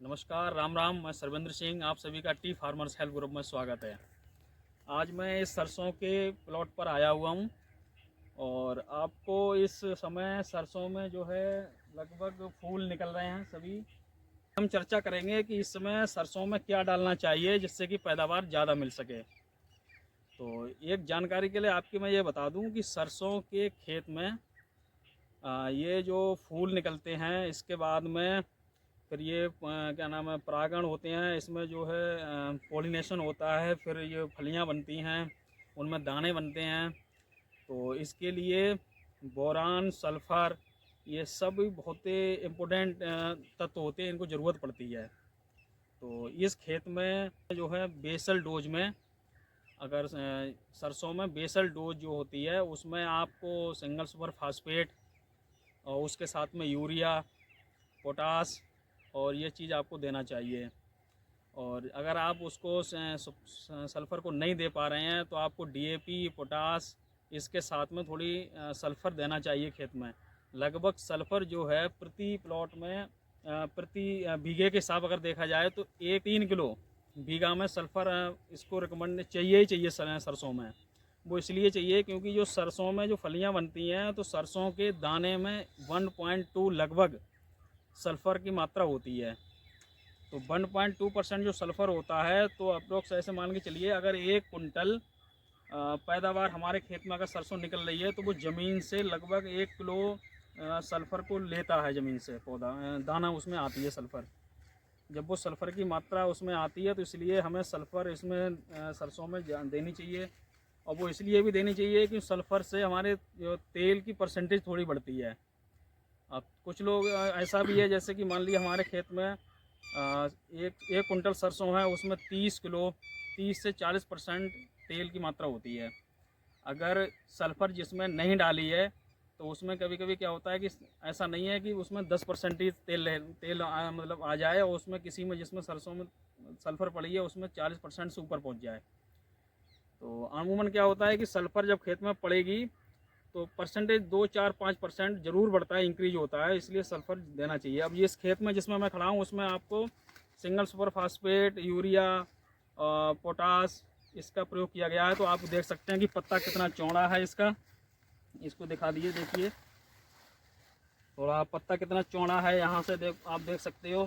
नमस्कार, राम राम। मैं सर्वेंद्र सिंह, आप सभी का टी फार्मर्स हेल्प ग्रुप में स्वागत है। आज मैं इस सरसों के प्लॉट पर आया हुआ हूँ और आपको इस समय सरसों में जो है लगभग फूल निकल रहे हैं सभी। हम चर्चा करेंगे कि इस समय सरसों में क्या डालना चाहिए जिससे कि पैदावार ज़्यादा मिल सके। तो एक जानकारी के लिए आपकी मैं ये बता दूँ कि सरसों के खेत में ये जो फूल निकलते हैं इसके बाद में फिर ये क्या नाम है परागण होते हैं, इसमें जो है पॉलिनेशन होता है, फिर ये फलियां बनती हैं, उनमें दाने बनते हैं। तो इसके लिए बोरान, सल्फ़र ये सब बहुत ही इम्पोर्टेंट तत्व होते हैं, इनको ज़रूरत पड़ती है। तो इस खेत में जो है बेसल डोज में अगर सरसों में बेसल डोज जो होती है उसमें आपको सिंगल सुपर फास्फेट और उसके साथ में यूरिया, पोटास और ये चीज़ आपको देना चाहिए। और अगर आप उसको सल्फ़र को नहीं दे पा रहे हैं तो आपको डीएपी, पोटास इसके साथ में थोड़ी सल्फ़र देना चाहिए खेत में। लगभग सल्फ़र जो है प्रति प्लॉट में प्रति बीघे के हिसाब अगर देखा जाए तो 3 किलो बीघा में सल्फ़र इसको रिकमेंड चाहिए ही चाहिए सरसों में। वो इसलिए चाहिए क्योंकि जो सरसों में जो फलियां बनती हैं तो सरसों के दाने में 1.2 लगभग सल्फ़र की मात्रा होती है। तो 1.2% जो सल्फ़र होता है तो अप्रोक्स ऐसे मान के चलिए अगर 1 कुंटल पैदावार हमारे खेत में अगर सरसों निकल रही है तो वो ज़मीन से लगभग 1 किलो सल्फ़र को लेता है। ज़मीन से पौधा दाना उसमें आती है सल्फ़र। जब वो सल्फ़र की मात्रा उसमें आती है तो इसलिए हमें सल्फ़र इसमें सरसों में देनी चाहिए। और वो इसलिए भी देनी चाहिए कि सल्फ़र से हमारे जो तेल की परसेंटेज थोड़ी बढ़ती है। अब कुछ लोग ऐसा भी है जैसे कि मान लीजिए हमारे खेत में एक कुंटल सरसों है, उसमें 30 से 40% तेल की मात्रा होती है। अगर सल्फ़र जिसमें नहीं डाली है तो उसमें कभी कभी क्या होता है कि ऐसा नहीं है कि उसमें 10% ही तेल मतलब आ जाए और उसमें किसी में जिसमें सरसों में सल्फ़र पड़ी है उसमें 40% से ऊपर पहुंच जाए। तो अमूमन क्या होता है कि सल्फ़र जब खेत में पड़ेगी तो परसेंटेज 2, 4, 5% ज़रूर बढ़ता है, इंक्रीज होता है, इसलिए सल्फ़र देना चाहिए। अब ये इस खेत में जिसमें मैं खड़ा हूँ उसमें आपको single super phosphate, urea, potash इसका प्रयोग किया गया है। तो आप देख सकते हैं कि पत्ता कितना चौड़ा है इसका। इसको दिखा दीजिए, देखिए थोड़ा पत्ता कितना चौड़ा है। यहाँ से आप देख सकते हो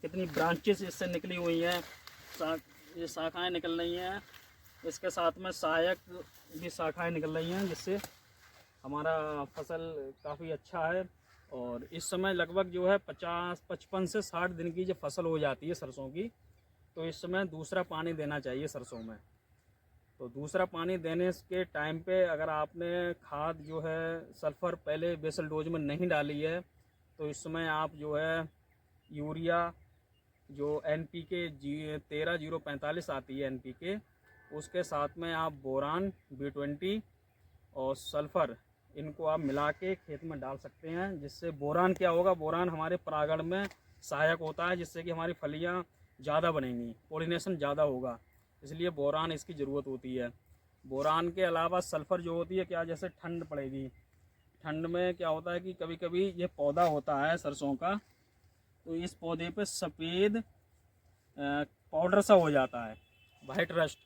कितनी ब्रांचेस इससे निकली हुई हैं, ये शाखाएँ निकल रही हैं। इसके साथ में सहायक भी शाखाएँ निकल रही हैं जिससे हमारा फसल काफ़ी अच्छा है। और इस समय लगभग जो है 55 से 60 दिन की जब फसल हो जाती है सरसों की तो इस समय दूसरा पानी देना चाहिए सरसों में। तो दूसरा पानी देने के टाइम पे अगर आपने खाद जो है सल्फ़र पहले बेसल डोज में नहीं डाली है तो इस समय आप जो है यूरिया जो NPK 13-045 आती है NPK, उसके साथ में आप बोरान B20 और सल्फ़र इनको आप मिला के खेत में डाल सकते हैं। जिससे बोरान क्या होगा, बोरान हमारे परागण में सहायक होता है जिससे कि हमारी फलियां ज़्यादा बनेंगी, पॉलिनेशन ज़्यादा होगा, इसलिए बोरान इसकी ज़रूरत होती है। बोरान के अलावा सल्फ़र जो होती है क्या, जैसे ठंड पड़ेगी, ठंड में क्या होता है कि कभी कभी ये पौधा होता है सरसों का तो इस पौधे पे सफ़ेद पाउडर सा हो जाता है, वाइट रस्ट,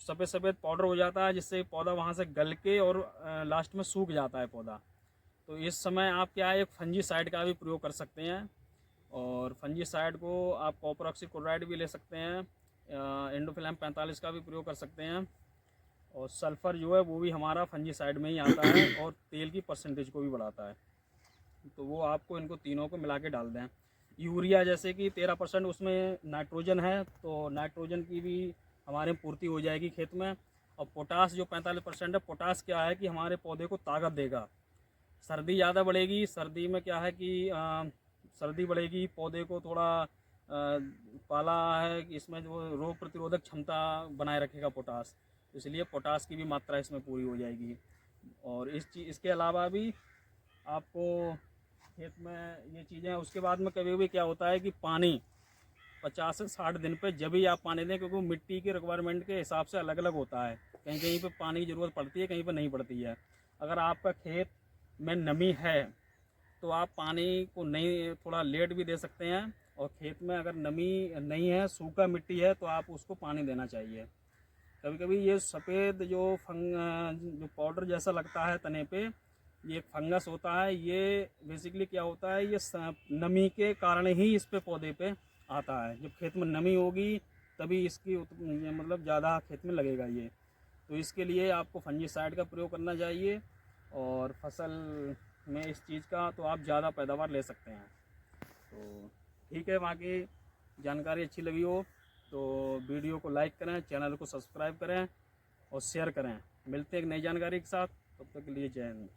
सफ़ेद सफ़ेद पाउडर हो जाता है जिससे पौधा वहाँ से गल के और लास्ट में सूख जाता है पौधा। तो इस समय आप क्या है एक फंजीसाइड का भी प्रयोग कर सकते हैं। और फंजीसाइड को आप कॉपर ऑक्सीक्लोराइड भी ले सकते हैं, एंडोफिलैम 45 का भी प्रयोग कर सकते हैं। और सल्फ़र जो है वो भी हमारा फंजीसाइड में ही आता है और तेल की परसेंटेज को भी बढ़ाता है। तो वो आपको इनको तीनों को मिला के डाल दें। यूरिया जैसे कि 13% उसमें नाइट्रोजन है तो नाइट्रोजन की भी हमारे पूर्ति हो जाएगी खेत में। और पोटास जो 45% है, पोटास क्या है कि हमारे पौधे को ताकत देगा। सर्दी ज़्यादा बढ़ेगी, सर्दी में क्या है कि सर्दी बढ़ेगी, पौधे को थोड़ा पाला है कि इसमें जो रोग प्रतिरोधक क्षमता बनाए रखेगा पोटास, इसलिए पोटास की भी मात्रा इसमें पूरी हो जाएगी। और इसके अलावा भी आपको खेत में ये चीज़ें, उसके बाद में कभी भी क्या होता है कि पानी 50 से 60 दिन पे जब भी आप पानी दें, क्योंकि वो मिट्टी के रिक्वायरमेंट के हिसाब से अलग अलग होता है, कहीं कहीं पे पानी की ज़रूरत पड़ती है, कहीं पे नहीं पड़ती है। अगर आपका खेत में नमी है तो आप पानी को नहीं, थोड़ा लेट भी दे सकते हैं और खेत में अगर नमी नहीं है, सूखा मिट्टी है, तो आप उसको पानी देना चाहिए। कभी कभी ये सफ़ेद जो जो पाउडर जैसा लगता है तने पे, ये एक फंगस होता है। ये बेसिकली क्या होता है, ये नमी के कारण ही इस पे पौधे पे आता है। जब खेत में नमी होगी तभी इसकी मतलब ज़्यादा खेत में लगेगा ये। तो इसके लिए आपको फंजीसाइड का प्रयोग करना चाहिए, और फसल में इस चीज़ का तो आप ज़्यादा पैदावार ले सकते हैं। तो ठीक है, बाकी जानकारी अच्छी लगी हो तो वीडियो को लाइक करें, चैनल को सब्सक्राइब करें और शेयर करें। मिलते हैं एक नई जानकारी के साथ, तब तक के लिए जय हिंद।